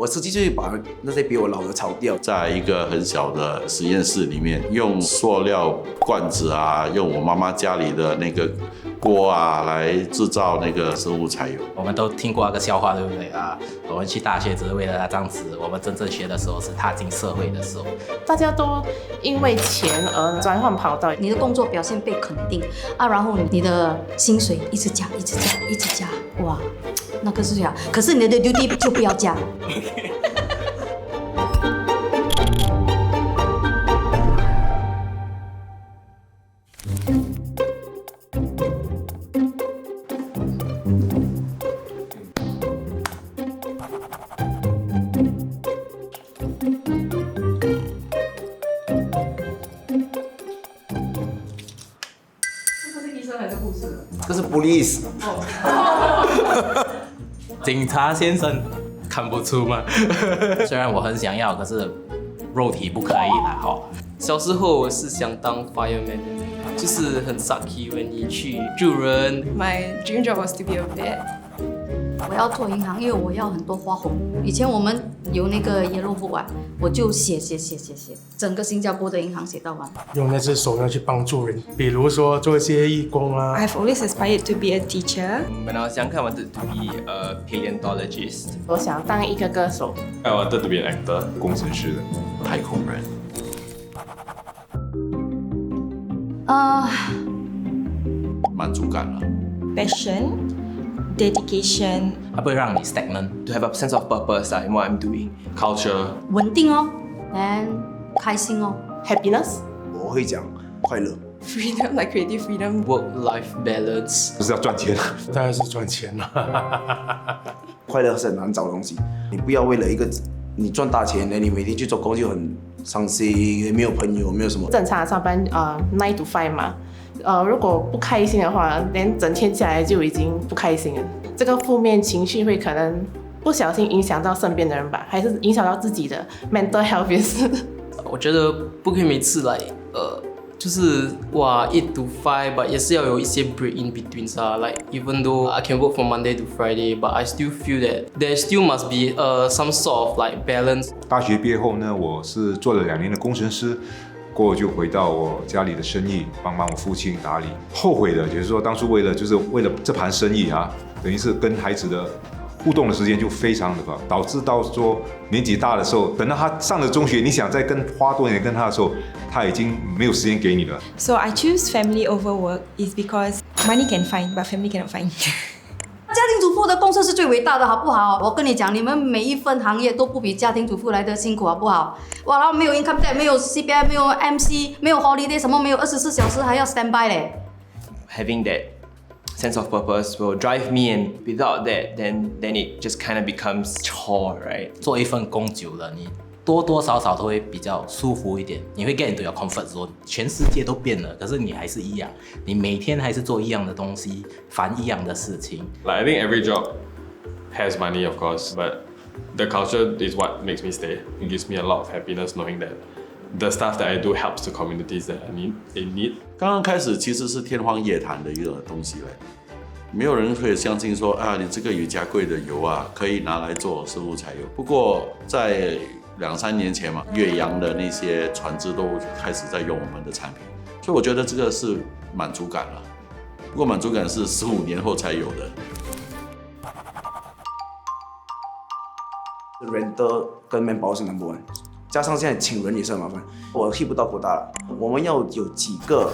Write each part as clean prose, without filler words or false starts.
我实际就会把那些比我老的炒掉。在一个很小的实验室里面，用塑料罐子啊，用我妈妈家里的那个锅啊来制造那个生物柴油。我们都听过那个笑话，对不对啊？我们去大学只是为了那张纸，我们真正学的时候是踏进社会的时候。大家都因为钱而转换跑道，你的工作表现被肯定啊，然后你的薪水一直加，一直加，一直加，哇，那个是呀。可是你的 duty 就不要加。这是 police。警察先生，看不出吗？虽然我很想要，可是肉体不可以啦，哈。小时候我是想当 fireman， 就是很 sucky when 你去救人。My dream job was to be a vet。我要做银行，因为我要很多花红。以前我们有那个 yellow book 啊，我就写，整个新加坡的银行写到完。用那只手呢去帮助人，比如说做一些义工啊。I've always aspired to be a teacher. When I was younger, I wanted to be a paleontologist. 我想当一个歌手。I wanted to be an actor， 工程师的，太空人。满足感了。Passion。Dedication， 它不会让你 stagnant， To have a sense of purpose in what I'm doing. Culture， 稳定哦 ，and 开心哦 Happiness， 我会讲快乐。Freedom, like creative freedom. Work-life balance。不是要赚钱，当然是赚钱了。快乐是很难找的东西，你不要为了一个你赚大钱，你每天去做工就很伤心，也没有朋友，没有什么。正常的上班9 to 5嘛。如果不开心的话，连整天下来就已经不开心了。这个负面情绪会可能不小心影响到身边的人吧，还是影响到自己的 mental health 也是。我觉得不可以每次来就是哇8 to 5，but 也是要有一些 break in between 啊。Like even though I can work from Monday to Friday, but I still feel that there still must be some sort of like balance. 大学毕业后呢，我是做了2年的工程师，过后就回到我家里的生意，帮忙我父亲打理。后悔的就是说，当初为了这盘生意啊，等于是跟孩子的互动的时间就非常的少，导致到说年纪大的时候，等到他上了中学，你想再花多年跟他的时候，他已经没有时间给你了。So I choose family over work is because money can find, but family cannot find. 家庭主妇的贡献是最伟大的，好不好？我跟你讲，你们每一份行业都不比家庭主妇来的辛苦，好不好？哇，然后没有 income tax， 没有 CPF， 没有 MC， 没有 holiday， 什么没有24小时还要 stand by 嘞。Having that sense of purpose will drive me, and without that, then it just kind of becomes chore, right? 做一份工久了，你多多少少都会比较舒服一点，你会 get into your comfort zone。全世界都变了，可是你还是一样，你每天还是做一样的东西，烦一样的事情。Like I think every job has money, of course, but the culture is what makes me stay. It gives me a lot of happiness knowing that the stuff that I do helps the communities that they need. 刚刚开始其实是天方夜谭的一个东西来，没有人会相信说啊，你这个有加贵的油啊，可以拿来做生物柴油。不过在2、3年前嘛，远洋的那些船只都开始在用我们的产品，所以我觉得这个是满足感了。不过满足感是15年后才有的。renter 跟 manpower 是 number one， 加上现在请人也是很麻烦，我 hit 不到quota了。我们要有几个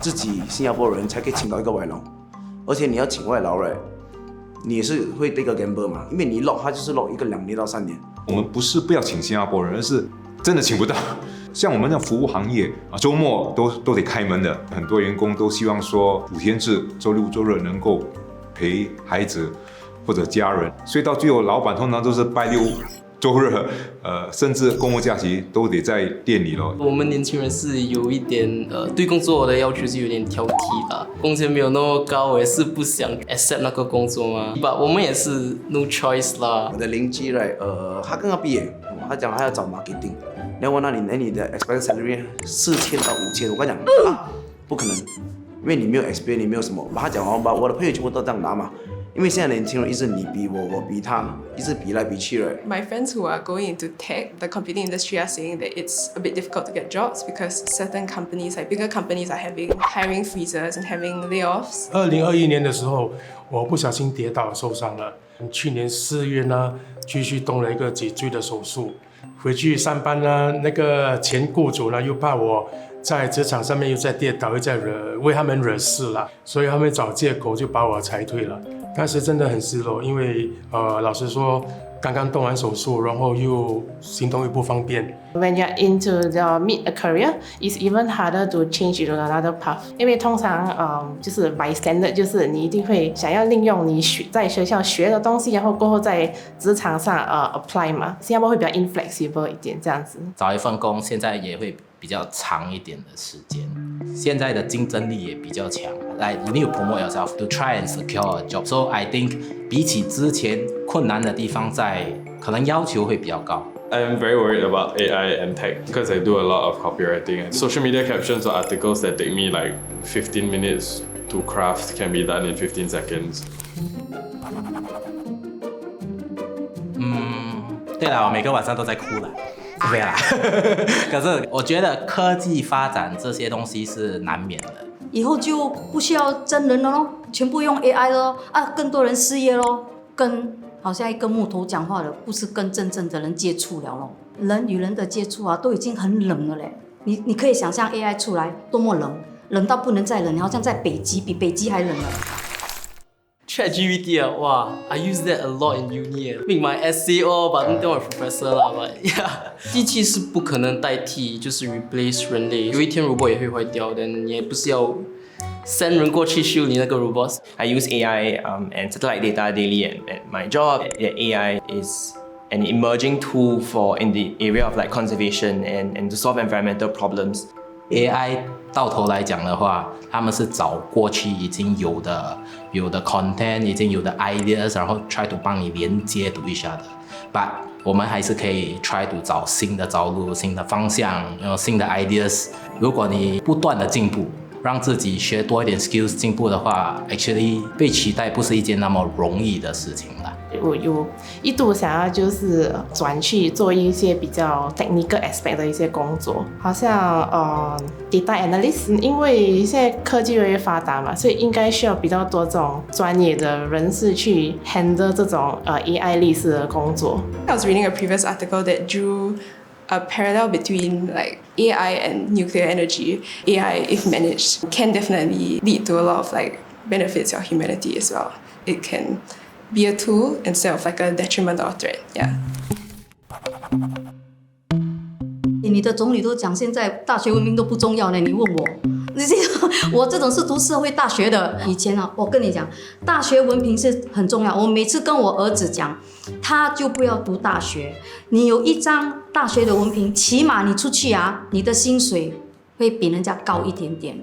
自己新加坡人才可以请到一个外劳，而且你要请外劳right，你也是会 take a gamble 嘛，因为你 lock 他就是 lock 一个2年到3年。我们不是不要请新加坡人，而是真的请不到。像我们的服务行业啊，周末都得开门的，很多员工都希望说5天制，周六周日能够陪孩子或者家人，所以到最后老板通常都是拜六周日，甚至公共假期都得在店里咯。我们年轻人是有一点对工作的要求是有点挑剔啦，工钱没有那么高，我也是不想 accept 那个工作嘛。But 我们也是 no choice 啦。我的邻居right，他刚刚毕业，他讲他要找 marketing， 然后问他你的 expected salary 4000到5000，我跟他讲啊，不可能，因为你没有 experience， 你没有什么。他讲哦，我的朋友全部都这样拿嘛。因为现在年轻人一直你比我，我比他，一直比来比去了。 My friends who are going into tech, the computing industry, are saying that it's a bit difficult to get jobs because certain companies, like bigger companies, are having hiring freezes and having layoffs. 2021年的时候，我不小心跌倒受伤了。去年4月呢，继续动了一个脊椎的手术。回去上班呢，那个前雇主呢又怕我在职场上面又在跌倒，又在为他们惹事了，所以他们找借口就把我裁退了。当时真的很失落，因为老实说，刚刚动完手术，然后又行动又不方便。When you're into the mid a career, it's even harder to change to another path. 因为通常就是bystander，就是你一定会想要利用你在学校学的东西，然后过后在职场上apply 嘛。新加坡会比较 inflexible 一点这样子。找一份工现在也会比较长一点的时间，现在的竞争力也比较强。Like you need to promote yourself to try and secure a job. So I think 比起之前困难的地方在，可能要求会比较高。I'm very worried about AI and tech because I do a lot of copywriting. And social media captions or articles that take me like 15 minutes to craft can be done in 15 seconds. 对了，我每个晚上都在哭了。对啦，可是我觉得科技发展这些东西是难免的。以后就不需要真人了咯，全部用 AI 了啊，更多人失业咯，跟好像一个木头讲话的，不是跟真正的人接触了咯。人与人的接触啊，都已经很冷了嘞。你可以想象 AI 出来多么冷，冷到不能再冷，好像在北极，比北极还冷了。ChatGPT 啊，哇 ，I use that a lot in uni. Make my essay all, but don't tell my professor 啦。But yeah， 机器是不可能代替，就是 replace 人类。有一天 robot 也会坏掉，但你也不是要send 人过去修你那个 robot。I use AI and satellite data daily at my job. AI is an emerging tool in the area of like conservation and to solve environmental problems. AI 到头来讲的话，他们是找过去已经有的 content， 已经有的 ideas， 然后 try to 帮你连接读一下的。But 我们还是可以 try to 找新的道路、新的方向，新的 ideas。如果你不断的进步，让自己学多一点 skills 进步的话 ，actually 被取代不是一件那么容易的事情啦。我有一度想要就是转去做一些比较 technical aspect 的一些工作，好像data analyst， 因为现在科技越来越发达嘛，所以应该需要比较多这种专业的人士去 handle 这种AI 类似的工作。I was reading a previous article that drew a parallel between like AI and nuclear energy. AI, if managed, can definitely lead to a lot of like benefits for humanity as well. It can be a tool instead of like a detriment or a threat. Yeah. 你的总理都讲现在大学文凭都不重要了，你问我，我这种是读社会大学的。以前啊，我跟你讲，大学文凭是很重要。我每次跟我儿子讲，他就不要读大学。你有一张大学的文凭，起码你出去啊，你的薪水会比人家高一点点。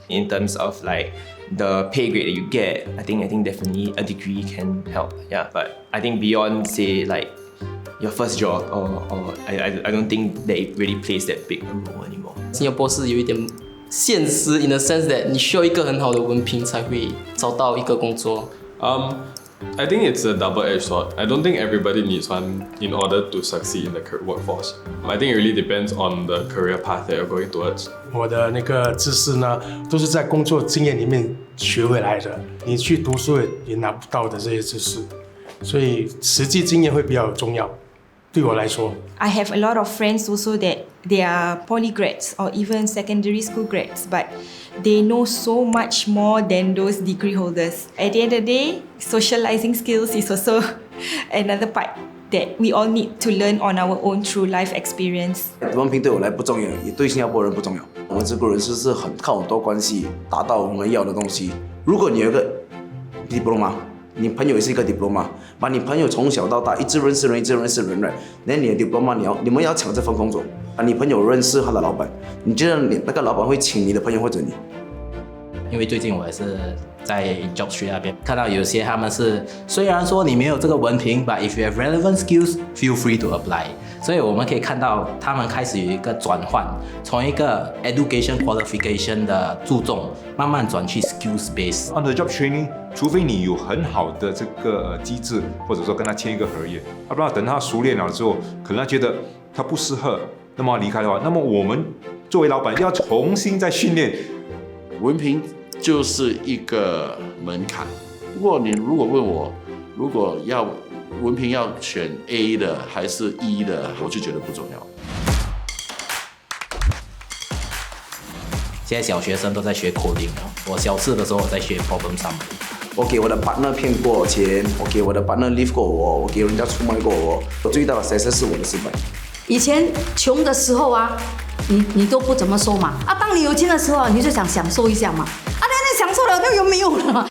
In terms of like the pay grade that you get, I think definitely a degree can help. Yeah, but I think beyond say like your first job or I don't think that it really plays that big a role anymore. 新加坡是有一点现实 in the sense that 你需要一个很好的文凭才会找到一个工作。I think it's a double-edged sword. I don't think everybody needs one in order to succeed in the workforce. I think it really depends on the career path that you're going towards. 我的那个知识呢，都是在工作经验里面学回来的，你去读书也拿不到的这些知识，所以实际经验会比较重要。对我来说 I have a lot of friends also that they are poly grads or even secondary school grads, but they know so much more than those degree holders. At the end of the day, socializing skills is also another part that we all need to learn on our own through life experience. 文凭对我来不重要，也对新加坡人不重要。我们这个人是很靠很多关系达到我们要的东西。如果你有一个 diploma， 你朋友也是一个 diploma， 把你朋友从小到大一直认识人了，那你的 diploma 你们要抢这份工作，把你朋友认识他的老板，你觉得那个老板会请你的朋友或者你？因为最近我也是在 job street 那边看到有些他们是虽然说你没有这个文凭 ，but if you have relevant skills, feel free to apply。所以我们可以看到他们开始有一个转换，从一个 education qualification 的注重，慢慢转去 skills base。On the job training， 除非你有很好的这个机制，或者说跟他签一个合约，要不然等他熟练了之后，可能他觉得他不适合，那么离开的话，那么我们作为老板要重新再训练。文凭就是一个门槛。不过你如果问我，如果要文凭要选 A 的还是 E 的，我就觉得不重要。现在小学生都在学 coding 了，我小四的时候我在学 problem summary。我给我的 partner 骗过我钱，我给我的 partner leave 过我给人家出卖过我，我最大的 success 是我的失败。以前穷的时候啊，你都不怎么收嘛，啊，当你有钱的时候啊，你就想享受一下嘛，啊，那你享受了就有没有了嘛。